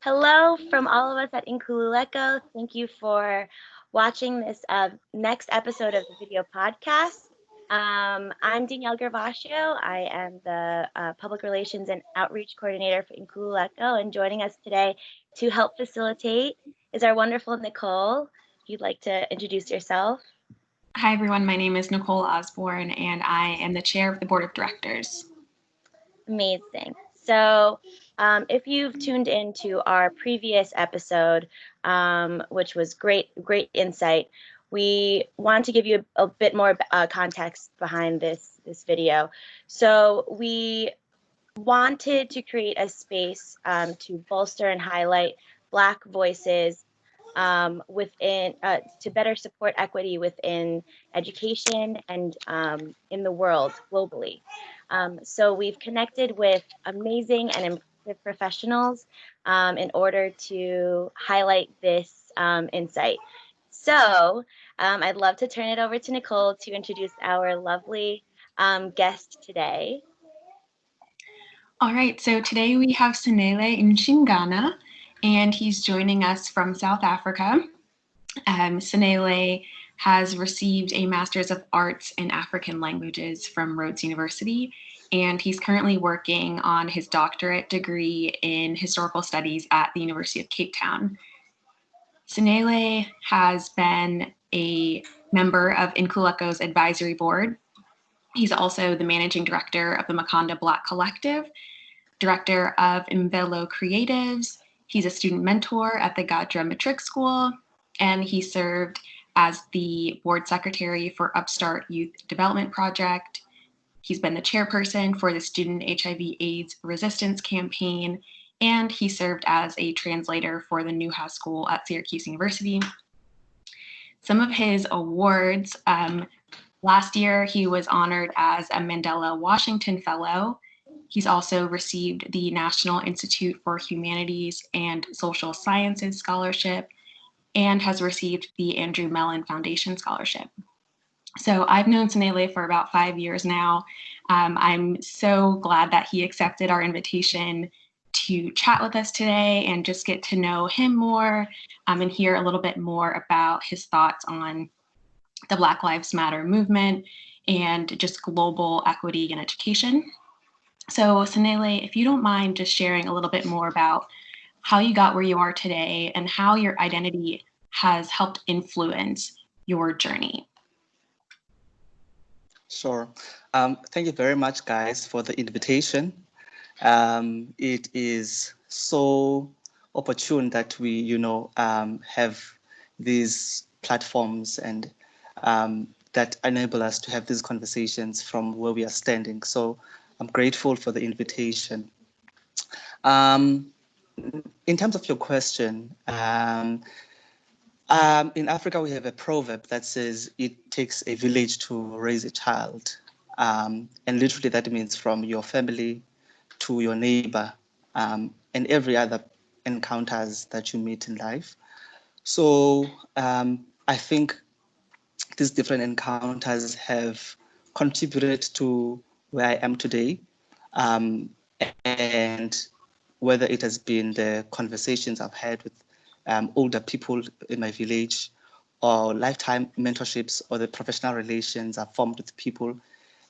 Hello from all of us at Inkululeko. Thank you for watching this next episode of the video podcast. I'm Danielle Gervacio. I am the Public Relations and Outreach Coordinator for Inkululeko, and joining us today to help facilitate is our wonderful Nicole. If you'd like to introduce yourself. Hi, everyone. My name is Nicole Osborne, and I am the chair of the board of directors. Amazing. So if you've tuned into our previous episode, which was great insight, we want to give you a bit more context behind this video. So we wanted to create a space to bolster and highlight Black voices within to better support equity within education and in the world globally. So we've connected with amazing and impressive professionals in order to highlight this insight. So I'd love to turn it over to Nicole to introduce our lovely guest today. All right, so today we have Sanele KaNtshingana, and he's joining us from South Africa. Sanele has received a Master's of Arts in African Languages from Rhodes University, and he's currently working on his doctorate degree in Historical Studies at the University of Cape Town. Sanele has been a member of Inkuleko's advisory board. He's also the managing director of the Makanda Black Collective, director of Imvelo Creatives. He's a student mentor at the Gadra Matric School, and he served as the board secretary for Upstart Youth Development Project. He's been the chairperson for the Student HIV/AIDS Resistance Campaign, and he served as a translator for the Newhouse School at Syracuse University. Some of his awards, last year he was honored as a Mandela Washington Fellow. He's also received the National Institute for Humanities and Social Sciences Scholarship and has received the Andrew Mellon Foundation Scholarship. So I've known Sanele for about 5 years now. I'm so glad that he accepted our invitation to chat with us today and just get to know him more and hear a little bit more about his thoughts on the Black Lives Matter movement and just global equity in education. So Sanele, if you don't mind just sharing a little bit more about how you got where you are today and how your identity has helped influence your journey. Sure. Thank you very much, guys, for the invitation. It is so opportune that we, have these platforms and that enable us to have these conversations from where we are standing. So I'm grateful for the invitation. In terms of your question, in Africa, we have a proverb that says it takes a village to raise a child. And literally that means from your family to your neighbor and every other encounters that you meet in life. So I think these different encounters have contributed to where I am today. And whether it has been the conversations I've had with older people in my village, or lifetime mentorships, or the professional relations I've formed with people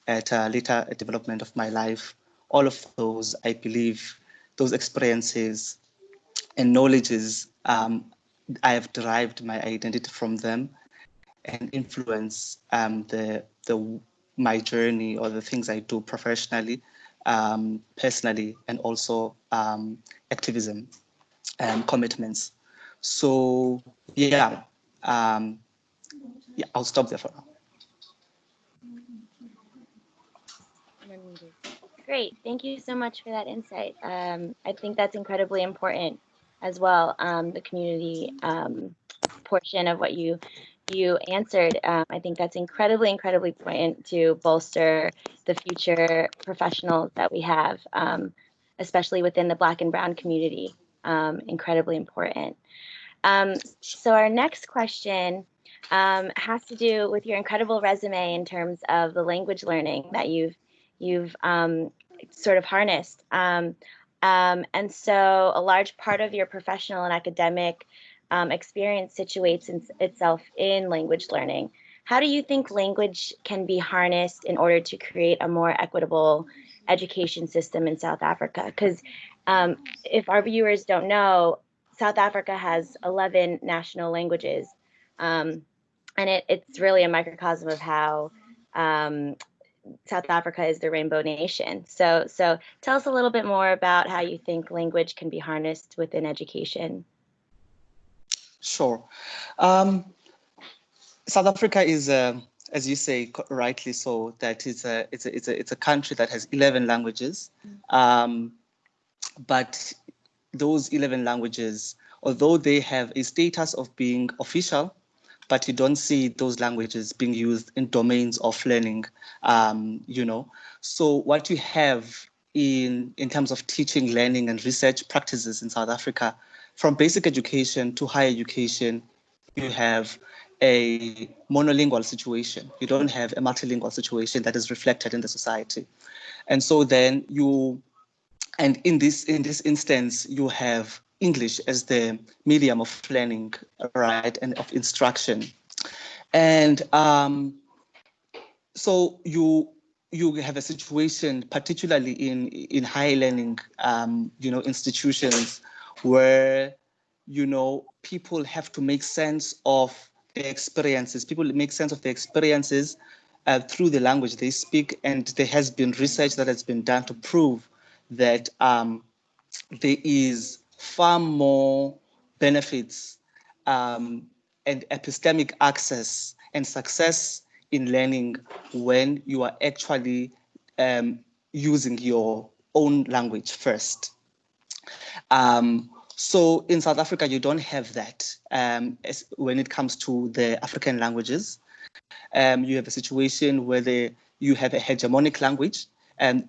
at a later development of my life, all of those, I believe, those experiences and knowledges, I have derived my identity from them and influence my journey or the things I do professionally, personally, and also activism and commitments. So yeah, I'll stop there for now. Great, thank you so much for that insight. I think that's incredibly important as well. The community portion of what you answered, I think that's incredibly important to bolster the future professionals that we have, especially within the Black and Brown community. Incredibly important. So our next question has to do with your incredible resume in terms of the language learning that you've sort of harnessed. And so a large part of your professional and academic experience situates itself in language learning. How do you think language can be harnessed in order to create a more equitable education system in South Africa? Because if our viewers don't know, South Africa has 11 national languages. And it's really a microcosm of how South Africa is the Rainbow Nation. So tell us a little bit more about how you think language can be harnessed within education. Sure. South Africa is, as you say rightly so, that it's a country that has 11 languages, but those 11 languages, although they have a status of being official, but you don't see those languages being used in domains of learning, So what you have in terms of teaching, learning, and research practices in South Africa, from basic education to higher education, you have a monolingual situation. You don't have a multilingual situation that is reflected in the society. And so then and in this instance, you have English as the medium of learning, right, and of instruction. And so you have a situation, particularly in higher learning, institutions, where people have to make sense of their experiences. People make sense of their experiences through the language they speak, and there has been research that has been done to prove that there is far more benefits and epistemic access and success in learning when you are actually using your own language first. So in South Africa, you don't have that when it comes to the African languages. You have a situation where you have a hegemonic language,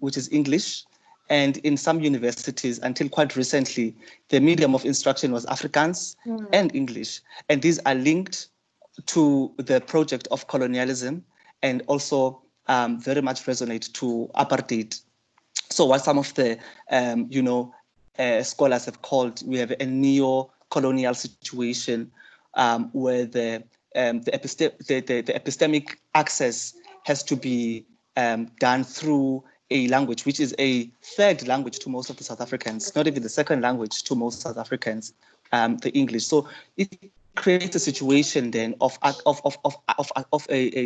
which is English. And in some universities, until quite recently, the medium of instruction was Afrikaans and English. And these are linked to the project of colonialism and also very much resonate to apartheid. So what some of the, scholars have called, we have a neo-colonial situation where the epistemic access has to be done through a language, which is a third language to most of the South Africans, not even the second language to most South Africans, the English. So it creates a situation then of a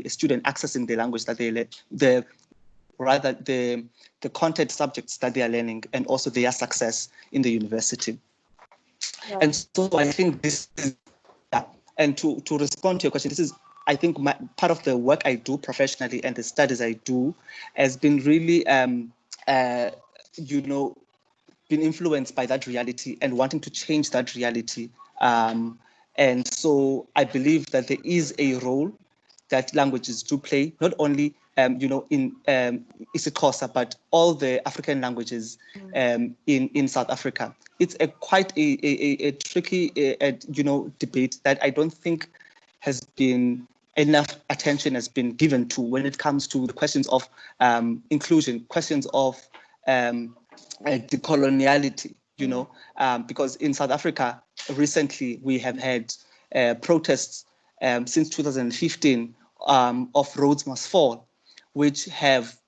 student accessing the language that the content subjects that they are learning, and also their success in the university. Right. And so I think this is, and to respond to your question, this is, I think, part of the work I do professionally and the studies I do has been really, been influenced by that reality and wanting to change that reality. And so I believe that there is a role that languages do play, not only in isiXhosa, but all the African languages in South Africa. It's quite a tricky debate that I don't think has been enough attention has been given to when it comes to the questions of inclusion, questions of decoloniality, because in South Africa recently we have had protests since 2015 of Roads Must Fall, which have,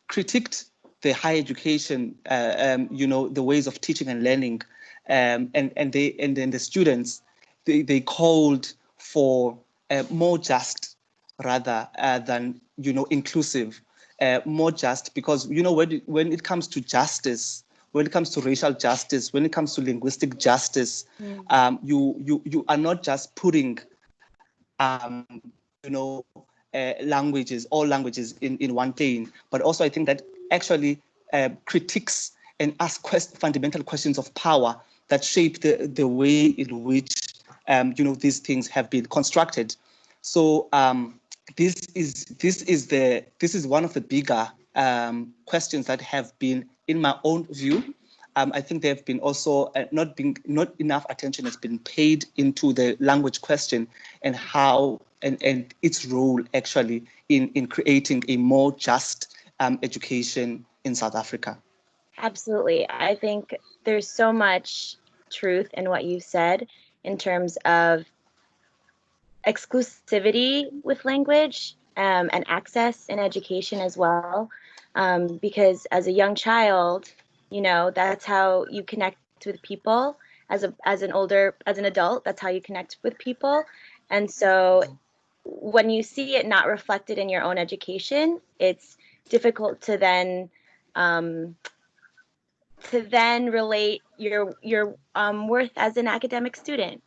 critiqued the higher education, the ways of teaching and learning, and then the students, they called for more just rather than inclusive, more just, because when it comes to justice, when it comes to racial justice, when it comes to linguistic justice, you are not just putting languages, all languages in one plane, but also I think that actually critiques and asks fundamental questions of power that shape the way in which these things have been constructed. So this is one of the bigger questions that have been, in my own view, I think there have been also not enough attention has been paid into the language question and how and its role actually in creating a more just education in South Africa. Absolutely. I think there's so much truth in what you said in terms of exclusivity with language, and access in education as well. Because as a young child, that's how you connect with people. As an adult, that's how you connect with people. And so when you see it not reflected in your own education, it's difficult um, to then relate your worth as an academic student,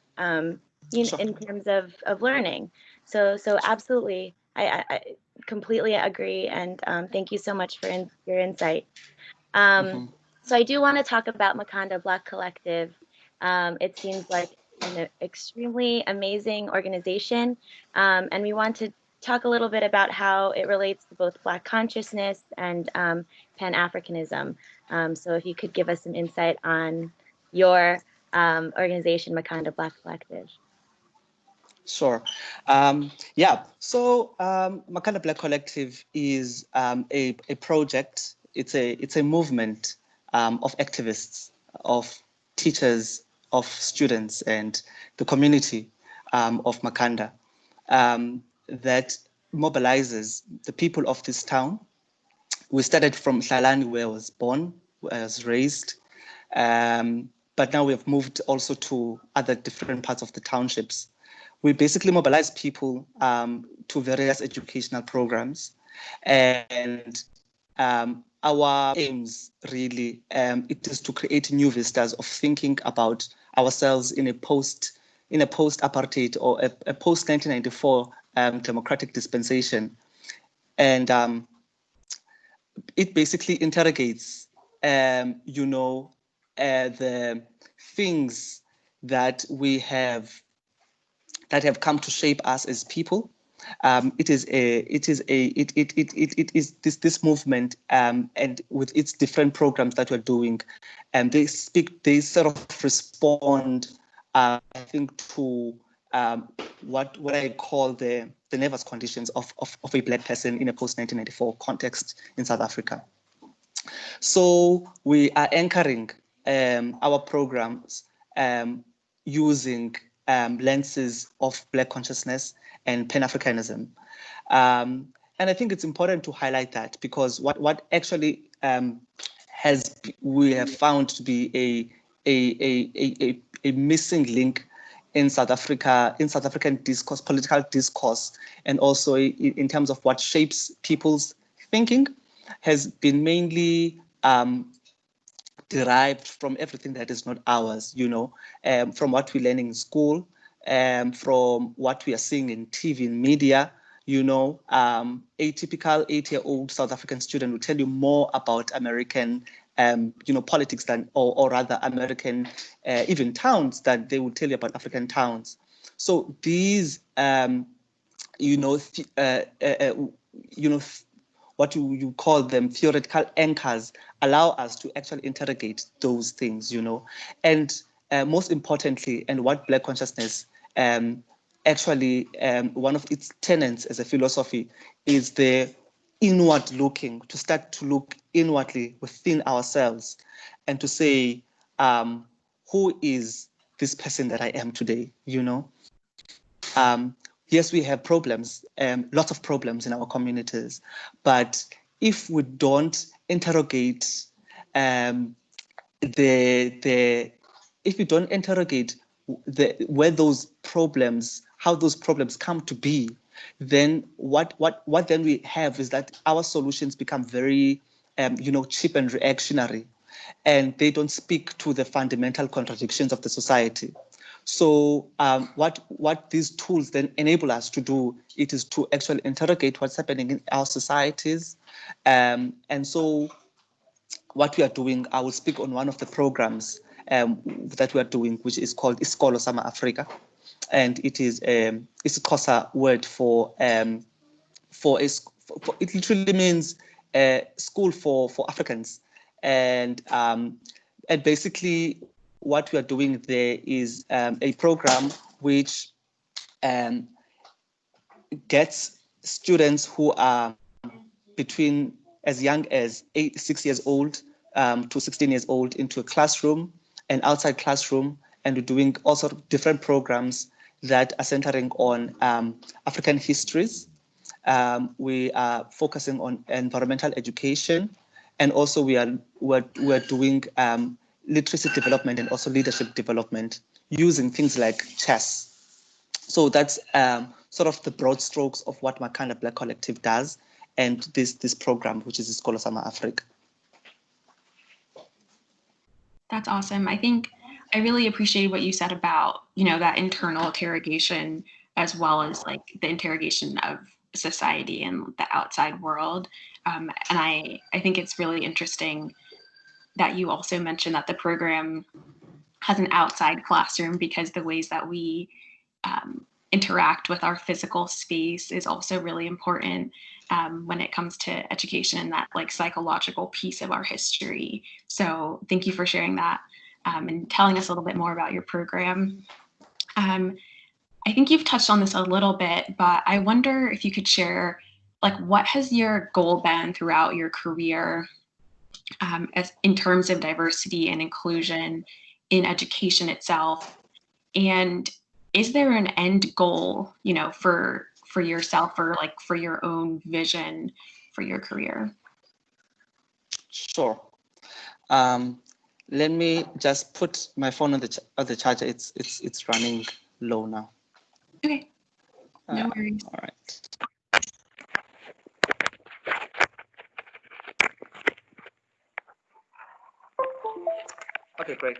Sure. in terms of learning. So absolutely, I completely agree, and thank you so much for your insight. Um, Mhm. so I do want to talk about Makanda Black Collective. It seems like an extremely amazing organization, and we want to talk a little bit about how it relates to both Black consciousness and Pan-Africanism. So if you could give us some insight on your organization, Makanda Black Collective. Sure. Yeah. So Makanda Black Collective is a project. It's a movement of activists, of teachers, of students, and the community of Makanda that mobilizes the people of this town. We started from Hlalani, where I was born, where I was raised. But now we have moved also to other different parts of the townships. We basically mobilize people to various educational programs. And our aims really, it is to create new vistas of thinking about ourselves in a post-apartheid or a post-1994 democratic dispensation. And it basically interrogates, the things that we that have come to shape us as people. It is this movement, and with its different programs that we're doing, and they sort of respond, I think, to what I call the nervous conditions of a Black person in a post 1994 context in South Africa. So we are anchoring our programs using lenses of Black consciousness and Pan-Africanism. And I think it's important to highlight that, because what actually we have found to be a missing link in South Africa, in South African discourse, political discourse, and also in terms of what shapes people's thinking, has been mainly derived from everything that is not ours, from what we're learning in school, from what we are seeing in TV and media. A typical 8-year-old South African student will tell you more about American, politics than, or rather American, even towns, than they will tell you about African towns. So these, you know, what you call them theoretical anchors, allow us to actually interrogate those things, and most importantly, and what Black consciousness actually, one of its tenets as a philosophy is the inward looking, to start to look inwardly within ourselves and to say, who is this person that I am today, yes, we have problems, lots of problems in our communities, but if we don't interrogate the if we don't interrogate where those problems, how those problems come to be, then what then we have is that our solutions become very cheap and reactionary, and they don't speak to the fundamental contradictions of the society. So what these tools then enable us to do, it is to actually interrogate what's happening in our societies. And so what we are doing, I will speak on one of the programs that we are doing, which is called Isikolo Sama Africa. And it is it's a Xhosa word for it literally means school for Africans. And basically what we are doing there is a program which um, gets students who are between as young as 6 years old to 16 years old into a classroom and outside classroom, and we're doing all sorts of different programs that are centering on African histories. We are focusing on environmental education, and also we're doing literacy development and also leadership development using things like chess. So that's sort of the broad strokes of what Makanda Black Collective does, and this program, which is Isikolo Sama Africa. That's awesome. I think I really appreciate what you said about, that internal interrogation as well as like the interrogation of society and the outside world. And I think it's really interesting that you also mentioned that the program has an outside classroom, because the ways that we interact with our physical space is also really important when it comes to education and that like psychological piece of our history. So thank you for sharing that and telling us a little bit more about your program. I think you've touched on this a little bit, but I wonder if you could share, like, what has your goal been throughout your career as in terms of diversity and inclusion in education itself? And is there an end goal, for yourself, or like for your own vision for your career? Sure. Let me just put my phone on the charger. It's running low now. Okay. No worries. All right. Okay, great.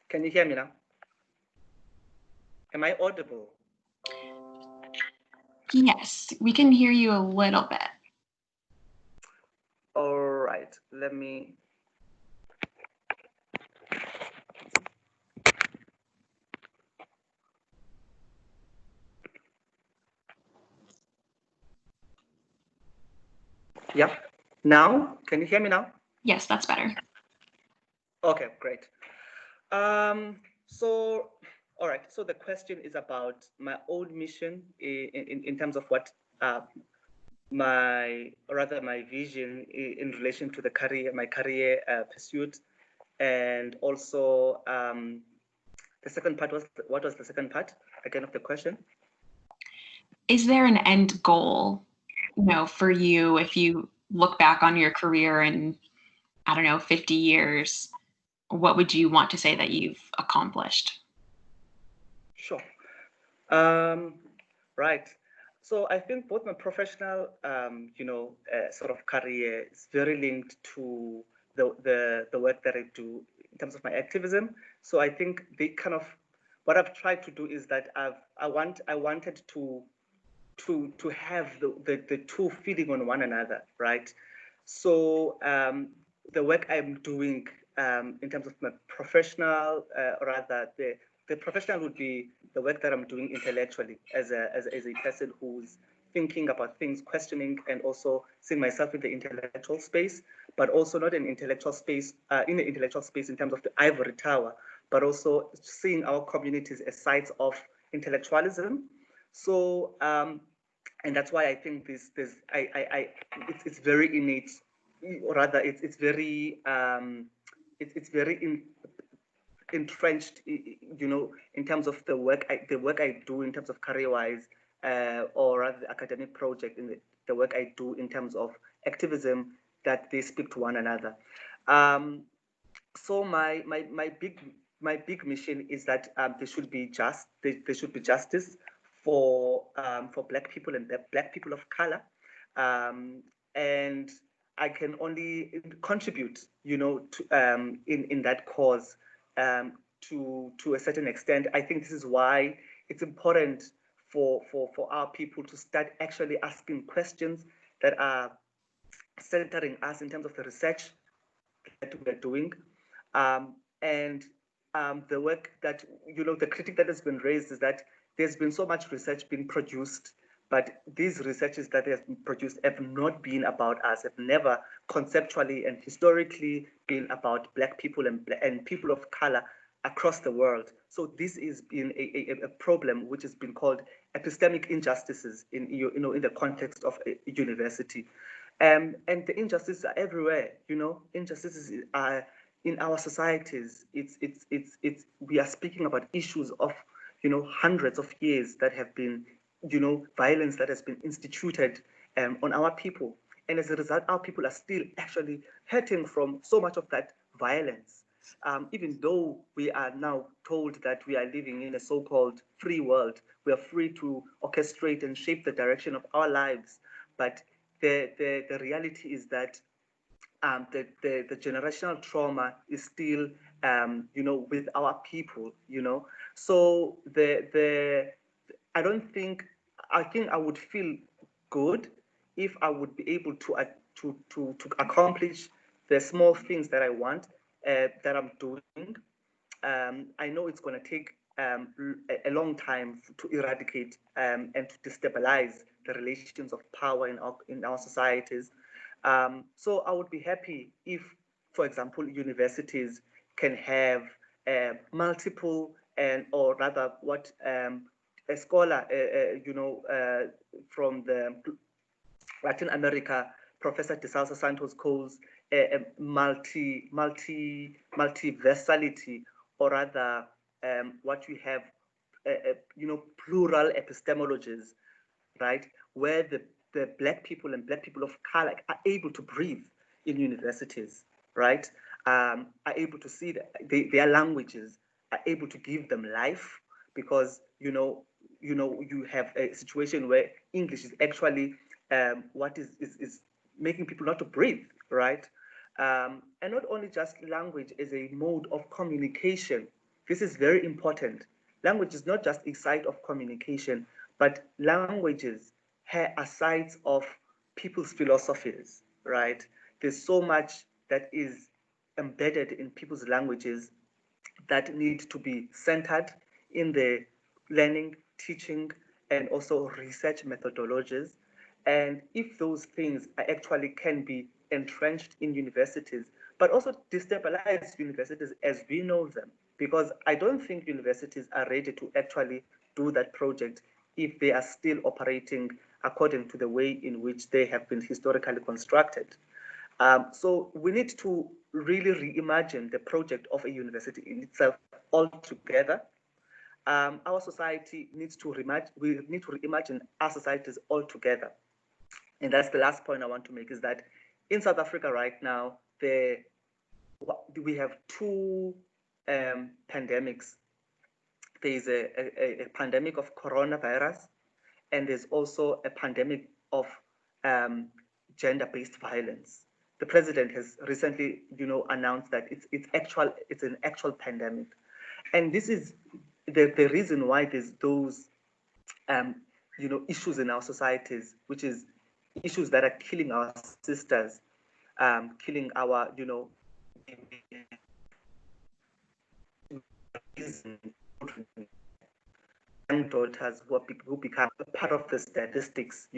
Can you hear me now? Am I audible? Yes, we can hear you a little bit. All right, let me. Yeah. Now, can you hear me now? Yes, that's better. Okay, great. So, all right. So the question is about my own mission in terms of what my vision in relation to my career pursuit, and also the second part was, what was the second part again of the question? Is there an end goal, for you, if you look back on your career in, I don't know, 50 years, what would you want to say that you've accomplished? Sure. Right. So I think both my professional, sort of career is very linked to the work that I do in terms of my activism. So I think the kind of what I've tried to do is that I wanted to have the two feeding on one another, right? So the work I'm doing in terms of my professional, the professional would be the work that I'm doing intellectually as a person who's thinking about things, questioning, and also seeing myself in the intellectual space, but also not an intellectual space, in the intellectual space in terms of the ivory tower, but also seeing our communities as sites of intellectualism. So, and that's why I think it's very innate, or rather, it's very entrenched, in terms of the work I do in terms of career-wise, or rather the academic project, in the work I do in terms of activism, that they speak to one another. So my big mission is that there should be justice for Black people and Black people of color, and I can only contribute, to in that cause, to a certain extent. I think this is why it's important for our people to start actually asking questions that are centering us in terms of the research that we're doing, and the work that, the critique that has been raised is that there's been so much research being produced, but these researches that have been produced have not been about us, have never conceptually and historically been about Black people and people of color across the world. So this has been a problem which has been called epistemic injustices in the context of a university. And the injustices are everywhere. Injustices are in our societies. We are speaking about issues of, hundreds of years that have been, violence that has been instituted on our people. And as a result, our people are still actually hurting from so much of that violence. Even though we are now told that we are living in a so-called free world, we are free to orchestrate and shape the direction of our lives. But the reality is that the generational trauma is still, with our people. So I think I would feel good if I would be able to accomplish the small things that I want, that I'm doing. I know it's going to take a long time to eradicate and to destabilize the relations of power in our societies. So I would be happy if, for example, universities can have multiple, or rather, what a scholar, from the Latin America, Professor De Salsa Santos calls a multiversality, or rather, what we have, plural epistemologies, right, where the Black people and Black people of color are able to breathe in universities, right, are able to see that their languages are able to give them life, because you have a situation where English is actually what is making people not to breathe, right? And not only just language as a mode of communication. This is very important. Language is not just a site of communication, but languages are sites of people's philosophies, right? There's so much that is embedded in people's languages that need to be centered in the learning, teaching, and also research methodologies. And if those things actually can be entrenched in universities, but also destabilize universities as we know them, because I don't think universities are ready to actually do that project if they are still operating according to the way in which they have been historically constructed. So we need to really reimagine the project of a university in itself altogether. Our society needs to we need to reimagine our societies altogether. And that's the last point I want to make, is that in South Africa right now, we have two pandemics. There's a pandemic of coronavirus, and there's also a pandemic of gender-based violence. The president has recently, announced that it's an actual pandemic, and this is the reason why there's those, issues in our societies, which is issues that are killing our sisters, killing our, young daughters who become a part of the statistics,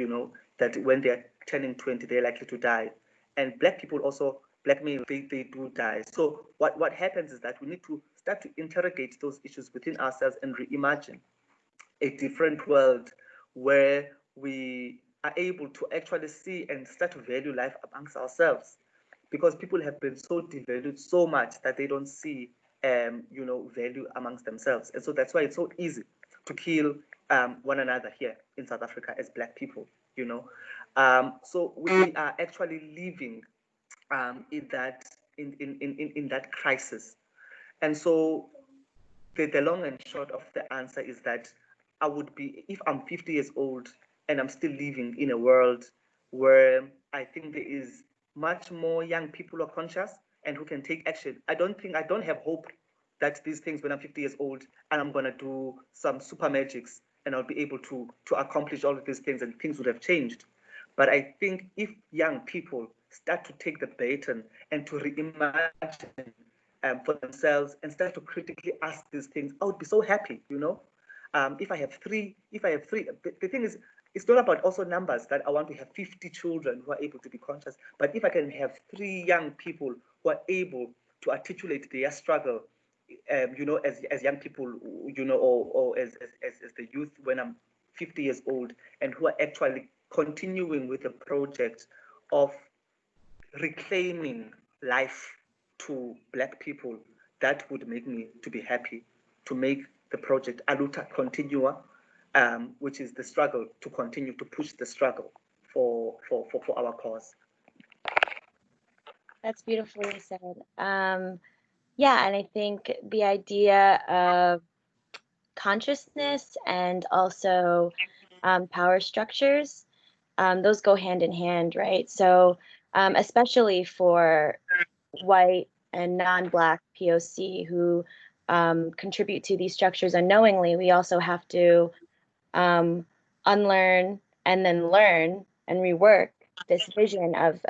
that when they're turning 20, they're likely to die. And Black people also, Black males, they do die. So what happens is that we need to start to interrogate those issues within ourselves and reimagine a different world where we are able to actually see and start to value life amongst ourselves, because people have been so devalued so much that they don't see value amongst themselves. And so that's why it's so easy to kill one another here in South Africa as Black people. So we are actually living in that crisis. And so the long and short of the answer is that I would be, if I'm 50 years old and I'm still living in a world where I think there is much more young people are conscious and who can take action. I don't have hope that these things, when I'm 50 years old and I'm gonna do some super magics and I'll be able to accomplish all of these things and things would have changed. But I think if young people start to take the baton and to reimagine for themselves and start to critically ask these things, I would be so happy. If I have three, the thing is, it's not about also numbers that I want to have 50 children who are able to be conscious, but if I can have 3 young people who are able to articulate their struggle, as young people, or as the youth when I'm 50 years old, and who are actually continuing with the project of reclaiming life to Black people, that would make me to be happy to make the project Aluta Continua, which is the struggle to continue to push the struggle for our cause. That's beautifully said. Yeah, and I think the idea of consciousness and also power structures, those go hand in hand, right? So especially for white and non-Black POC who contribute to these structures unknowingly, we also have to unlearn and then learn and rework this vision of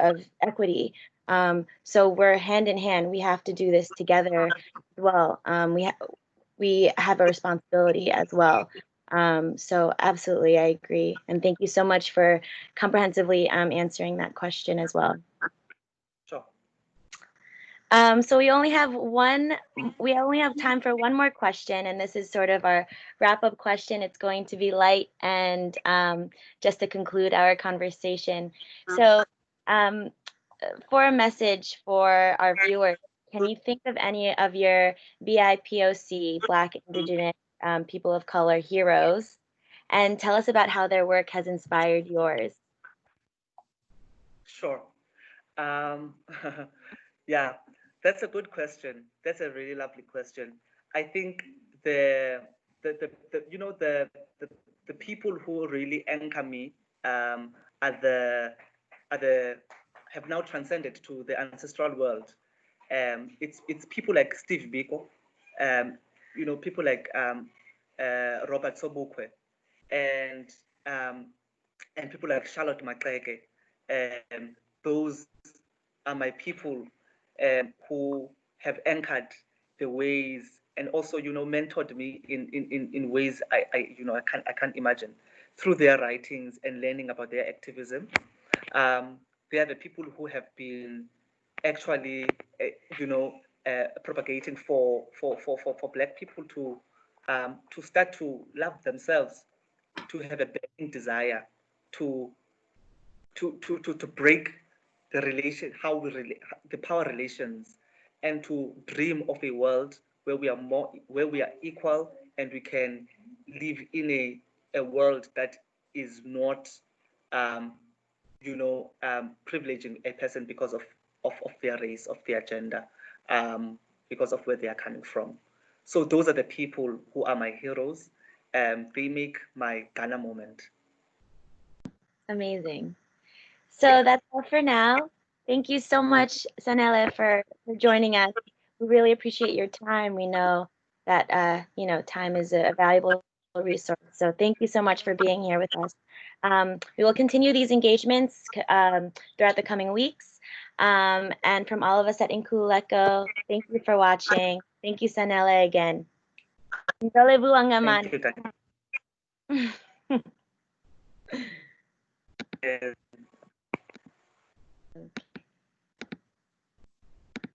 equity. So we're hand in hand. We have to do this together as well. We have a responsibility as well. So absolutely, I agree. And thank you so much for comprehensively answering that question as well. Sure. So we only have time for one more question, and this is sort of our wrap-up question. It's going to be light and just to conclude our conversation. So for a message for our viewers, can you think of any of your BIPOC, Black, Indigenous, people of color heroes, and tell us about how their work has inspired yours? Sure. Yeah, that's a good question. That's a really lovely question. I think the people who really anchor me are the have now transcended to the ancestral world. It's people like Steve Biko, people like Robert Sobukwe, and people like Charlotte Maxeke. Those are my people who have anchored the ways and also, mentored me in ways I can't imagine through their writings and learning about their activism. They are the people who have been actually, propagating for Black people to start to love themselves, to have a burning desire to break the relation, the power relations, and to dream of a world where we are equal, and we can live in a world that is not, privileging a person because of their race, of their gender, because of where they are coming from. So those are the people who are my heroes. They make my Ghana moment. Amazing. So that's all for now. Thank you so much, Sanele, for joining us. We really appreciate your time. We know that time is a valuable resource. So thank you so much for being here with us. We will continue these engagements throughout the coming weeks. And from all of us at Inkululeko, thank you for watching. Thank you, Sanele, again. Thank you, Danielle.